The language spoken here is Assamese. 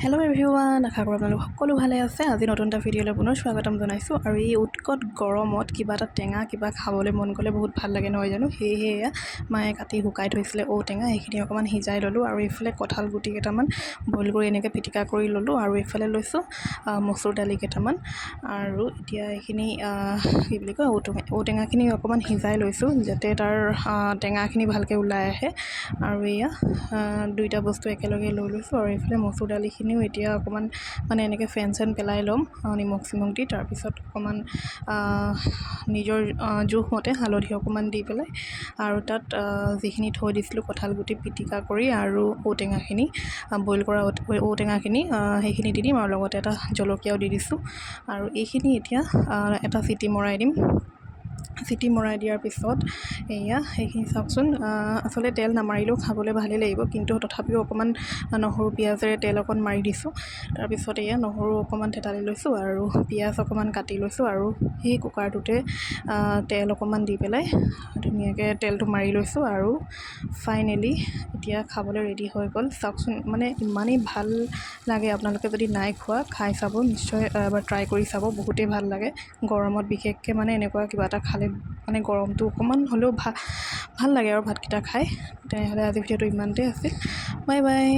হেল্ল' এভৰিৱান, আশা কৰোঁ আপোনালোক সকলো ভালে আছে। আজি নতুন এটা ভিডিঅ'লৈ পুনৰ স্বাগতম জনাইছোঁ। আৰু এই উৎকট গৰমত কিবা এটা টেঙা কিবা খাবলৈ মন গ'লে বহুত ভাল লাগে নহয় জানো। সেয়েহে মায়ে কাটি শুকাই থৈছিলে ঔটেঙা, সেইখিনি অকণমান সিজাই ল'লোঁ। আৰু এইফালে কঁঠাল গুটি কেইটামান বইল কৰি এনেকৈ পিটিকা কৰি ল'লোঁ। আৰু এইফালে লৈছোঁ মচুৰ দালি কেইটামান। আৰু এতিয়া এইখিনি কি বুলি কয় ঔটেঙাখিনি অকণমান সিজাই লৈছোঁ যাতে তাৰ টেঙাখিনি ভালকৈ ওলাই আহে। আৰু এয়া দুইটা বস্তু একেলগে লৈ লৈছোঁ। আৰু এইফালে মচুৰ দালিখিনিও এতিয়া অকণমান মানে এনেকৈ ফেন পেলাই ল'ম নিমখ চিমখ দি। তাৰপিছত অকণমান নিজৰ জোখমতে হালধি অকণমান দি পেলাই আৰু তাত যিখিনি থৈ দিছিলোঁ কঁঠাল গুটি পিটিকা কৰি আৰু ঔটেঙাখিনি বইল কৰা ঔটেঙাখিনি সেইখিনি দি দিম। আৰু লগতে এটা জলকীয়াও দি দিছোঁ। আৰু এইখিনি এতিয়া এটা চিটি মৰাই দিম। চিটি মৰাই দিয়াৰ পিছত এয়া সেইখিনি চাওকচোন, আচলতে তেল নামাৰিলেও খাবলৈ ভালেই লাগিব, কিন্তু তথাপিও অকণমান নহৰু পিঁয়াজেৰে তেল অকণ মাৰি দিছোঁ। তাৰপিছত এয়া নহৰু অকণমান থেতালি লৈছোঁ আৰু পিঁয়াজ অকণমান কাটি লৈছোঁ। আৰু সেই কুকাৰটোতে তেল অকণমান দি পেলাই ধুনীয়াকৈ তেলটো মাৰি লৈছোঁ। আৰু ফাইনেলি এতিয়া খাবলৈ ৰেডি হৈ গ'ল। চাওকচোন, মানে ইমানেই ভাল লাগে। আপোনালোকে যদি নাই খোৱা খাই চাব, নিশ্চয় এবাৰ ট্ৰাই কৰি চাব, বহুতেই ভাল লাগে। গৰমত বিশেষকৈ মানে এনেকুৱা কিবা এটা খালে মানে গৰমটো অকণমান হ'লেও ভাল লাগে আৰু ভাতকেইটা খাই। তেনেহ'লে আজি ভিডিঅ'টো ইমানতে আছিল। Bye bye.